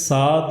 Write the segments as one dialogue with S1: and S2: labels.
S1: 7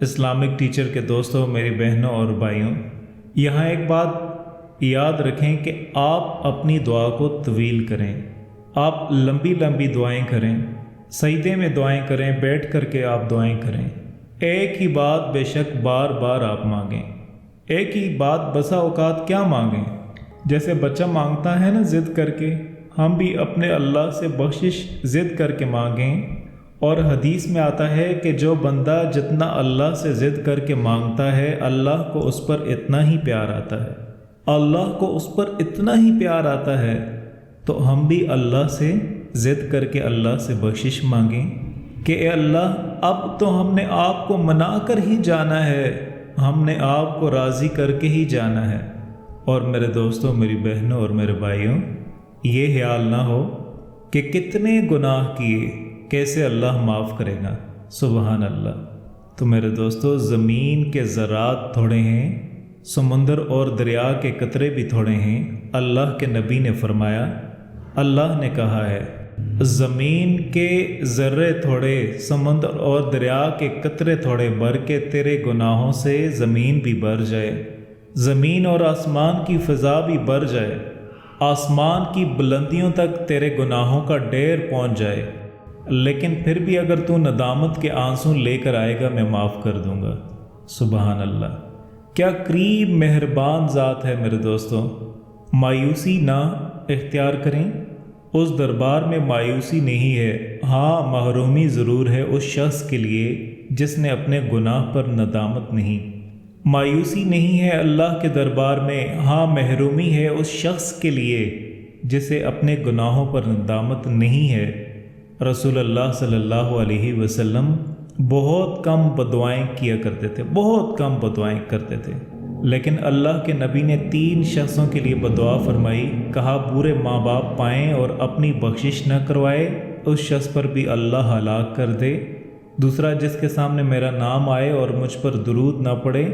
S1: Islamic teacher کے دوستوں، میری بہنوں اور بھائیوں، یہاں ایک بات یاد رکھیں کہ آپ اپنی دعا کو طویل کریں، آپ لمبی لمبی دعائیں کریں، سجدے میں دعائیں کریں، بیٹھ کر کے آپ دعائیں کریں۔ ایک ہی بات بے شک بار بار آپ مانگیں، ایک ہی بات بسا اوقات کیا مانگیں، جیسے بچہ مانگتا ہے نا ضد کر کے، ہم بھی اپنے اللہ سے بخشش ضد کر کے مانگیں۔ اور حدیث میں آتا ہے کہ جو بندہ جتنا اللہ سے ضد کر کے مانگتا ہے، اللہ کو اس پر اتنا ہی پیار آتا ہے، اللہ کو اس پر اتنا ہی پیار آتا ہے۔ تو ہم بھی اللہ سے ضد کر کے اللہ سے بخشش مانگیں کہ اے اللہ، اب تو ہم نے آپ کو منا کر ہی جانا ہے، ہم نے آپ کو راضی کر کے ہی جانا ہے۔ اور میرے دوستوں، میری بہنوں اور میرے بھائیوں، یہ خیال نہ ہو کہ کتنے گناہ کیے، کیسے اللہ معاف کرے گا، سبحان اللہ۔ تو میرے دوستو، زمین کے ذرات تھوڑے ہیں، سمندر اور دریا کے قطرے بھی تھوڑے ہیں۔ اللہ کے نبی نے فرمایا، اللہ نے کہا ہے، زمین کے ذرے تھوڑے، سمندر اور دریا کے قطرے تھوڑے، بھر کے تیرے گناہوں سے زمین بھی بھر جائے، زمین اور آسمان کی فضا بھی بھر جائے، آسمان کی بلندیوں تک تیرے گناہوں کا ڈھیر پہنچ جائے، لیکن پھر بھی اگر تو ندامت کے آنسو لے کر آئے گا، میں معاف کر دوں گا۔ سبحان اللہ، کیا قریب مہربان ذات ہے میرے دوستوں۔ مایوسی نہ اختیار کریں، اس دربار میں مایوسی نہیں ہے، ہاں محرومی ضرور ہے اس شخص کے لیے جس نے اپنے گناہ پر ندامت نہیں۔ مایوسی نہیں ہے اللہ کے دربار میں، ہاں محرومی ہے اس شخص کے لیے جسے اپنے گناہوں پر ندامت نہیں ہے۔ رسول اللہ صلی اللہ علیہ وسلم بہت کم بددعائیں کیا کرتے تھے، بہت کم بددعائیں کرتے تھے، لیکن اللہ کے نبی نے 3 شخصوں کے لیے بددعا فرمائی، کہا برے ماں باپ پائیں اور اپنی بخشش نہ کروائے، اس شخص پر بھی اللہ ہلاک کر دے۔ دوسرا، جس کے سامنے میرا نام آئے اور مجھ پر درود نہ پڑے،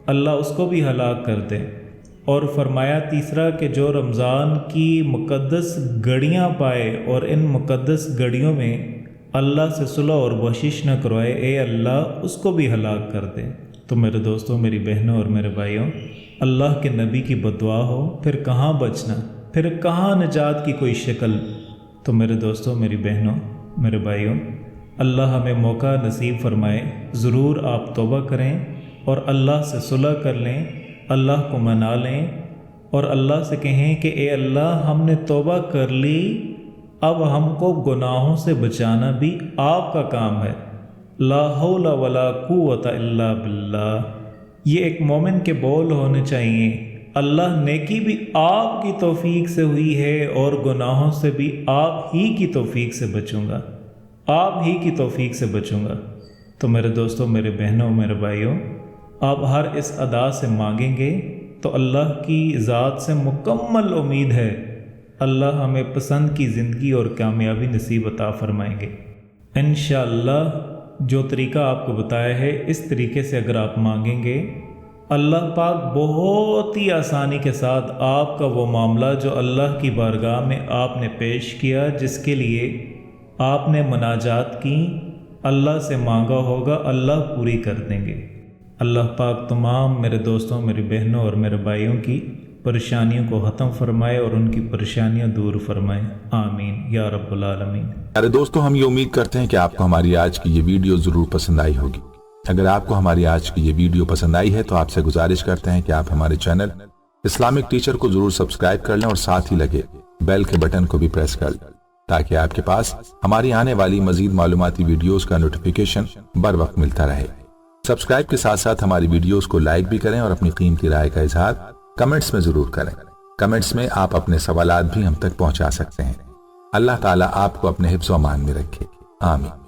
S1: اللہ اس کو بھی ہلاک کر دے۔ اور فرمایا تیسرا کہ جو رمضان کی مقدس گھڑیاں پائے اور ان مقدس گھڑیوں میں اللہ سے صلح اور بخشش نہ کروائے، اے اللہ اس کو بھی ہلاک کر دے۔ تو میرے دوستوں، میری بہنوں اور میرے بھائیوں، اللہ کے نبی کی بددعا ہو، پھر کہاں بچنا، پھر کہاں نجات کی کوئی شکل۔ تو میرے دوستوں، میری بہنوں، میرے بھائیوں، اللہ ہمیں موقع نصیب فرمائے، ضرور آپ توبہ کریں اور اللہ سے صلح کر لیں، اللہ کو منا لیں اور اللہ سے کہیں کہ اے اللہ، ہم نے توبہ کر لی، اب ہم کو گناہوں سے بچانا بھی آپ کا کام ہے۔ لا حول ولا قوت الا باللہ، یہ ایک مومن کے بول ہونے چاہیے۔ اللہ، نیکی بھی آپ کی توفیق سے ہوئی ہے اور گناہوں سے بھی آپ ہی کی توفیق سے بچوں گا، آپ ہی کی توفیق سے بچوں گا۔ تو میرے دوستوں، میرے بہنوں، میرے بھائیوں، آپ ہر اس ادا سے مانگیں گے تو اللہ کی ذات سے مکمل امید ہے اللہ ہمیں پسند کی زندگی اور کامیابی نصیب عطا فرمائیں گے انشاءاللہ۔ جو طریقہ آپ کو بتایا ہے، اس طریقے سے اگر آپ مانگیں گے، اللہ پاک بہت ہی آسانی کے ساتھ آپ کا وہ معاملہ جو اللہ کی بارگاہ میں آپ نے پیش کیا، جس کے لیے آپ نے مناجات کی، اللہ سے مانگا ہوگا، اللہ پوری کر دیں گے۔ اللہ پاک تمام میرے دوستوں، میری بہنوں اور میرے بھائیوں کی پریشانیوں کو ختم فرمائے اور ان کی پریشانیاں دور فرمائے، آمین یا رب العالمین۔
S2: ارے دوستو، ہم یہ امید کرتے ہیں کہ آپ کو ہماری آج کی یہ ویڈیو ضرور پسند آئی ہوگی۔ اگر آپ کو ہماری آج کی یہ ویڈیو پسند آئی ہے تو آپ سے گزارش کرتے ہیں کہ آپ ہمارے چینل اسلامک ٹیچر کو ضرور سبسکرائب کر لیں اور ساتھ ہی لگے بیل کے بٹن کو بھی پریس کر لیں تاکہ آپ کے پاس ہماری آنے والی مزید معلوماتی ویڈیوز کا نوٹیفیکیشن بر وقت ملتا رہے۔ سبسکرائب کے ساتھ ساتھ ہماری ویڈیوز کو لائک بھی کریں اور اپنی قیمتی رائے کا اظہار کمنٹس میں ضرور کریں۔ کمنٹس میں آپ اپنے سوالات بھی ہم تک پہنچا سکتے ہیں۔ اللہ تعالیٰ آپ کو اپنے حفظ و امان میں رکھے، آمین۔